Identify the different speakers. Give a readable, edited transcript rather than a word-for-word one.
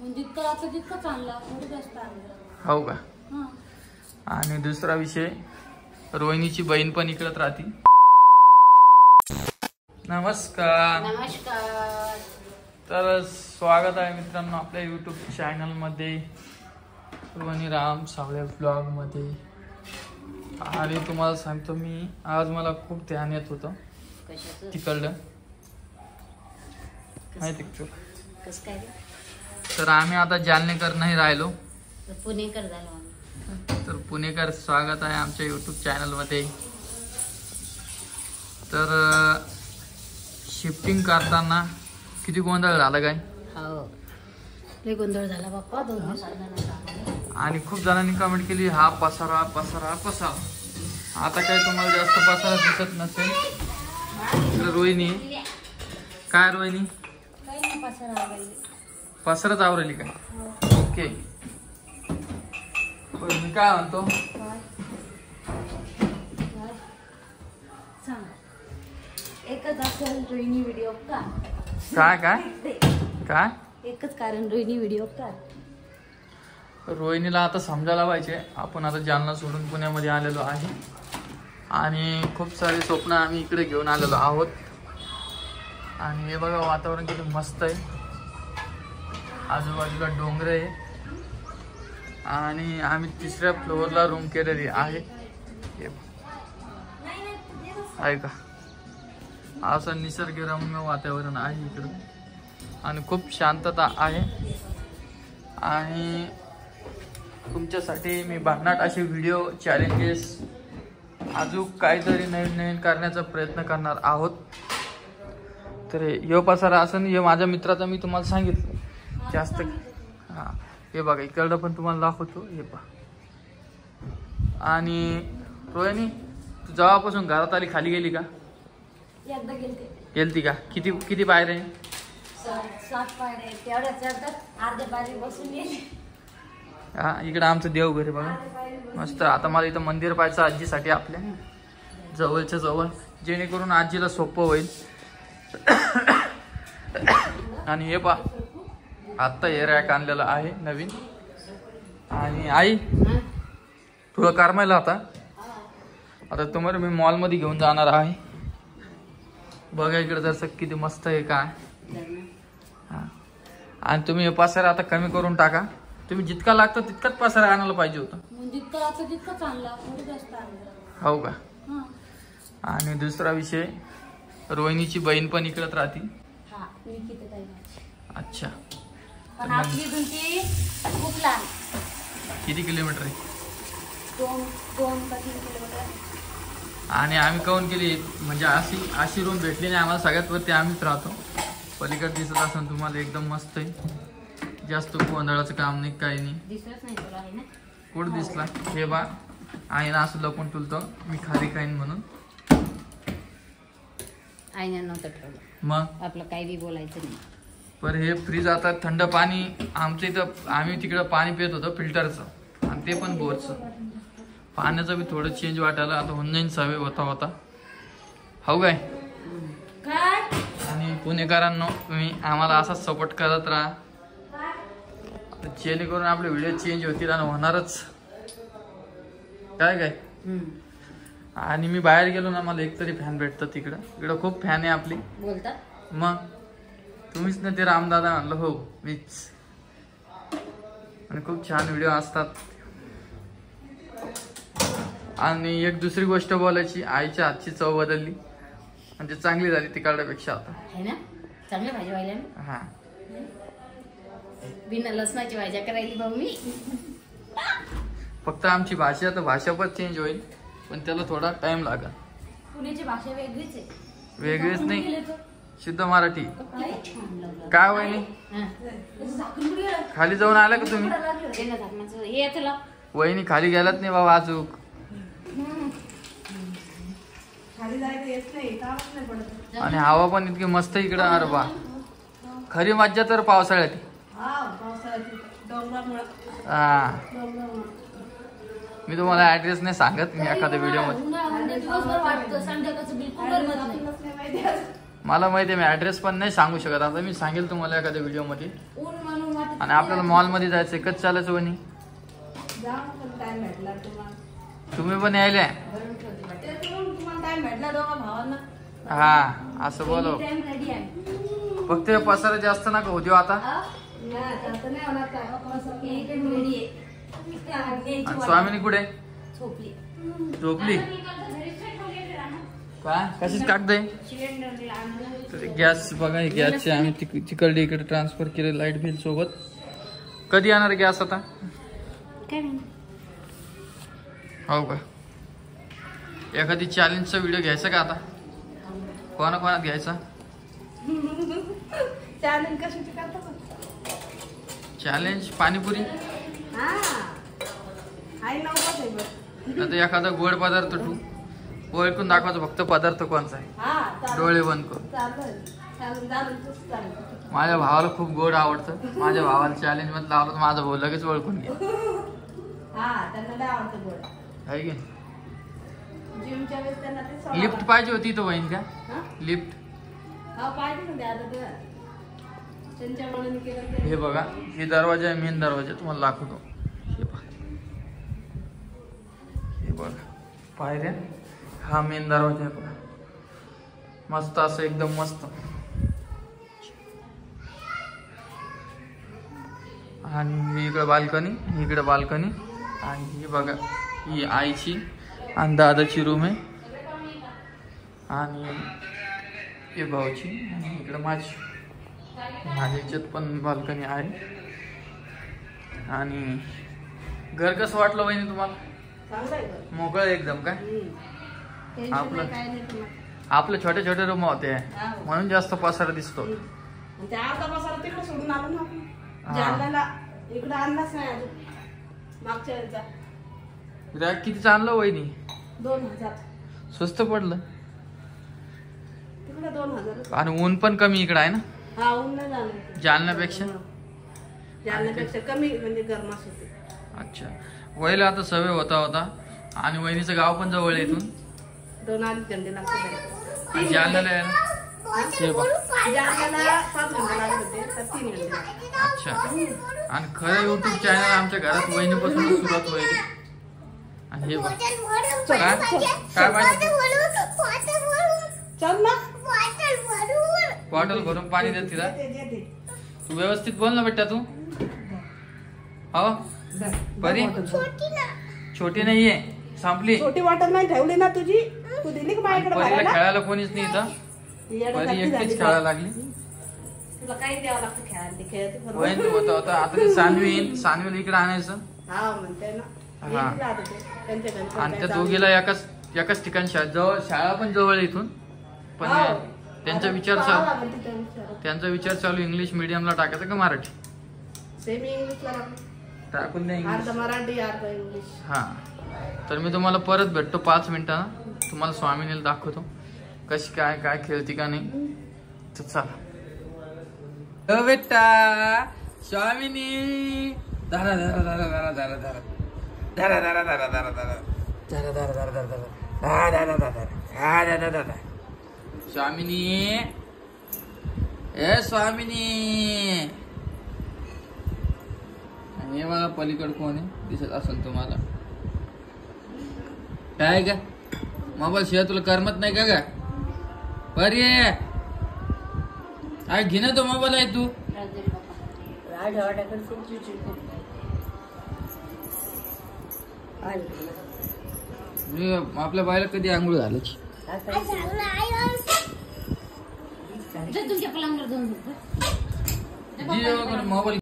Speaker 1: जितकं आता जितकं चांगलं थोडी जास्त आणलं.
Speaker 2: हो का. आणि दुसरा विषय, रोहिणीची बहीण पण इकडत राहते. नमस्कार.
Speaker 1: नमस्कार.
Speaker 2: तर स्वागत आहे मित्रांनो आपल्या यूट्यूब चॅनल मध्ये, रोहिणी राम सावळे ब्लॉग मध्ये. आणि तुम्हाला सांगतो मी, आज मला खूप ध्यान येत होतं तिकडलं माहिती
Speaker 1: कसं काय.
Speaker 2: तर आम्ही आता जालनेकर नाही राहिलो,
Speaker 1: पुणेकर झालो आम्ही.
Speaker 2: तर पुणेकर स्वागत आहे आमच्या यूट्यूब चॅनल मध्ये. तर शिफ्टिंग करताना किती गोंधळ झाला काय.
Speaker 1: हो लय गोंधळ झाला बाप्पा. 2 दिवसांना
Speaker 2: आणि खूप जणांनी कमेंट केली, हा पसारा पसारा पसारा. आता काय तुम्हाला जास्त पसारा दिसत नसेल. तर रोहिणी काय, रोहिणी
Speaker 1: काही नाही पसारा
Speaker 2: पसरत आवरली का. ओके. मी काय म्हणतो,
Speaker 1: एकच असेल रोहिणी व्हिडिओ का.
Speaker 2: काय काय काय
Speaker 1: एकच कारण रोहिणी व्हिडिओ का.
Speaker 2: रोहिणीला आता समजायला पाहिजे, आपण आता जालना सोडून पुण्यामध्ये आलेलो आहे आणि खूप सारे स्वप्न आम्ही इकडे घेऊन आलेलो आहोत. आणि हे बघा वातावरण किती मस्त आहे, आजूबाजूला डोंगर आहे आणि आम्ही 3ऱ्या फ्लोअरला रूम केलेली आहे. का असं निसर्गरम्य वातावरण आहे इकडं आणि खूप शांतता आहे. आणि तुमच्यासाठी मी भन्नाट असे व्हिडिओ चॅलेंजेस अजून काहीतरी नवीन नवीन करण्याचा प्रयत्न करणार आहोत. तर हे पसारा असं हे माझ्या मित्राचा मी तुम्हाला सांगितलं जास्त. हां हे बघा इकडं पण तुम्हाला दाखवतो, हे पहा. आणि रोहिणी तू जेव्हापासून घरात आली खाली गेली का.
Speaker 1: एकदा
Speaker 2: गेलती का. किती किती पायऱ्या.
Speaker 1: 7 पायऱ्या तेवढ्याच अर्ध्या पायरी बसून गेली.
Speaker 2: हा इकडं आमचं देवघर आहे बघा मस्त. आता मला इथं मंदिर पाहायचं आजीसाठी आपल्या जवळच्या जवळ, जेणेकरून आजीला सोपं होईल. आणि हे पहा आत्ता हे रॅक आणलेलं आहे नवीन. आणि आई तुला करमायला आता तुम्हाला मी मॉलमध्ये घेऊन जाणार आहे. बघा इकडे जर किती मस्त आहे काय. हा आणि तुम्ही हे पसारा आता कमी करून टाका. तुम्ही जितका लागतो तितकाच पसारा आणायला पाहिजे होता.
Speaker 1: जितकं आता जितकं चांगलं थोडी जास्त आणलं.
Speaker 2: हो का. आणि दुसरा विषय, रोहिणीची बहीण पण इकडत राहते. अच्छा.
Speaker 1: पण आपली ती खूप लांब.
Speaker 2: किती किलोमीटर आहे.
Speaker 1: 2 का 3 किलोमीटर.
Speaker 2: आणि आम्ही काऊन केली म्हणजे अशी रूम भेटली नाही आम्हाला. सगळ्यात वरती आम्हीच राहतो. पलीकडे दिसत असेल तुम्हाला एकदम मस्त आहे, जास्त गोंधळाचं काम नाही काही नाही.
Speaker 1: दिसत नाही तुला आहे ना.
Speaker 2: कुठं दिसला हे बा. आहे ना असं लपून तुलतो मी खाली खाईन म्हणून.
Speaker 1: आईने नव्हतं ठेवलं
Speaker 2: मग
Speaker 1: आपलं काही बी बोलायचं नाही.
Speaker 2: पर हे फ्रीज आता थंड पाणी आमचं इथं आम्ही तिकडं पाणी पित होतो फिल्टरचं आणि ते पण बोरचं. पाण्याचं बी थोडं चेंज वाटायला आता होऊन जाईन सवय होता. हो काय. आणि पुणेकरांनो तुम्ही आम्हाला असाच सपोर्ट करत राहा, जेणेकरून आपले व्हिडिओ चेंज होतील आणि होणारच काय. आणि मी बाहेर गेलो ना मला एकतरी फॅन भेटतं इकडं खूप फॅन आहे आपली.
Speaker 1: बोलतात
Speaker 2: मग तुम्हीच ना ते रामदादा म्हणलं. हो मीच. आणि खूप छान व्हिडिओ असतात. आणि एक दुसरी गोष्ट बोलायची, आईच्या हातची चव बदलली म्हणजे चांगली झाली तिकडल्यापेक्षा आता.
Speaker 1: आहे ना चांगल्या भाजी व्हायला ना.
Speaker 2: हा
Speaker 1: बिना लसणाची भाज्या करायली भाऊ मी.
Speaker 2: फक्त आमची भाषा तर भाषा पण चेंज होईल पण त्याला थोडा टाइम लागेल.
Speaker 1: पुण्याची भाषा वेगळीच आहे.
Speaker 2: वेगळीच नाही, शुद्ध मराठी. काय वहिनी खाली जाऊन आला का तुम्ही. वहिनी खाली गेलात नाही बाबा अजूक. आणि हवा पण इतकी मस्त इकडं. अरे बा खरी मज्जा तर पावसाळ्यात. हा मी तुम्हाला ऍड्रेस नाही सांगत, मी एखाद्या व्हिडिओ मध्ये. मला माहिती आहे, मी ऍड्रेस पण नाही सांगू शकत. आता मी सांगेल तुम्हाला एखाद्या व्हिडिओ मध्ये. आणि आपल्याला मॉल मध्ये जायचंय. कधी चालायचं वहिनी?
Speaker 1: जा पण टाइम भेटला तुम्हाला.
Speaker 2: तुम्ही पण यायले?
Speaker 1: तुम्हाला टाइम भेटला दोघा भावांना.
Speaker 2: हा असं बोलो.
Speaker 1: टाइम रेडी आहे.
Speaker 2: फक्त पसारा जास्त नका होऊ देऊ आता.
Speaker 1: नाही होणार काय एकदम रेडी आहे.
Speaker 2: आणि स्वामिनी कुठे?
Speaker 1: झोपली.
Speaker 2: झोपली काय? कशीच कागद आहे? गॅस बघा, गॅसचे आम्ही तिकडे इकडे ट्रान्सफर केले लाईट बिल सोबत. कधी येणार गॅस आता? हो का? एखादी चॅलेंजचा व्हिडिओ घ्यायचा का आता? कोणाकोणात घ्यायचा?
Speaker 1: चॅलेंज कशाची करता?
Speaker 2: चॅलेंज पाणीपुरी. आता एखादा गोड पदार्थ तू ओळखून दाखवायचं फक्त पदार्थ कोणचा आहे. डोळे बंद करून. माझ्या भावाला खूप गोड आवडतं. माझ्या भावाला चॅलेंज मध्ये लावलं तर माझा भाऊ लगेच ओळखून घे. आहे की? लिफ्ट पाहिजे होती तो बहीण का? लिफ्ट. हे बघा, हे दरवाजा आहे, मेन दरवाजा तुम्हाला दाखवतो. हे बघा पायऱ्या, हा मेन दरवाजा आहे बघा. मस्त असं एकदम मस्त. आणि इकडे बाल्कनी, इकडे बाल्कनी. आणि ही बघा, ही आईची आणि दादाची रूम आहे. आणि हे भाऊची. आणि इकडे माझी. माझ्या याच्यात पण बाल्कनी आहे. आणि घर कसं वाटलं वहिनी तुम्हाला? मोकळं एकदम काय? आपले छोटे छोटे रूम होते म्हणून जास्त पसारा दिसतो. किती चांगलं वहिनी?
Speaker 1: 2000.
Speaker 2: स्वस्त पडलं.
Speaker 1: 2000.
Speaker 2: आणि ऊन पण कमी इकडे आहे ना?
Speaker 1: जालन्यापेक्षा कमी म्हणजे गरमास होते.
Speaker 2: अच्छा. वहिला आता सवय होता होता. आणि वहिनीचं गाव पण जवळ आहे इथून.
Speaker 1: 2-2.5 घंटे लागतात.
Speaker 2: जालन्याला आहे ना?
Speaker 1: जालन्याला 5 घंटे लागत होते, तर 3 घंटे लागतात.
Speaker 2: अच्छा. आणि खरं युट्यूब चॅनल आमच्या घरात वहिनीपासून सुरुवात होईल. आणि हे बघ काय पाहिजे?
Speaker 1: चल ना.
Speaker 2: बॉटल भरून पाणी देत तिला. तू व्यवस्थित बोल ना बेटा तू. हो बरी? छोटी नाहीये, संपली.
Speaker 1: छोटी बॉटल नाही ठेवली ना तुझी. तू दिली का माझ्याकडे?
Speaker 2: परीला खेळायला कोणीच नाही इथं. परी एकटीच खेळायला लागली.
Speaker 1: तुला काही द्यावं लागतं खेळायला.
Speaker 2: वहीन होता होता. आता ती सानवी येईल. सानवीला इकडे आणायचं.
Speaker 1: हा म्हणते ना.
Speaker 2: आणि त्या दोघीला एकाच ठिकाणी शाळा पण जवळ आहे इथून. पण त्यांचा विचार चालू इंग्लिश मीडियमला टाकायचं का मराठी?
Speaker 1: सेमी इंग्लिशला
Speaker 2: टाकून द्या इंग्लिश.
Speaker 1: मराठी अर्ध इंग्लिश.
Speaker 2: हा. तर मी तुम्हाला परत भेटतो 5 मिनिटांना. तुम्हाला स्वामिनीला दाखवतो कशी काय काय खेळती का नाही. तर चला. बेटा स्वामिनी. धरा धरा धरा धरा धरा धरा धरा धरा धरा धरा धरा धरा धरा धरा धरा धरा धरा धरा धरा. स्वामिनी, ए स्वामिनी. हे बघा पलीकडे कोण आहे दिसत असेल तुम्हाला. काय का मोबाईल शिवाय तुला करमत नाही का? बरी आहे घे ना तो मोबाईल आहे तू. आपल्या बायला कधी आंघोळ घालायची? तुमच्या पलंगावर जाऊन मोबाईल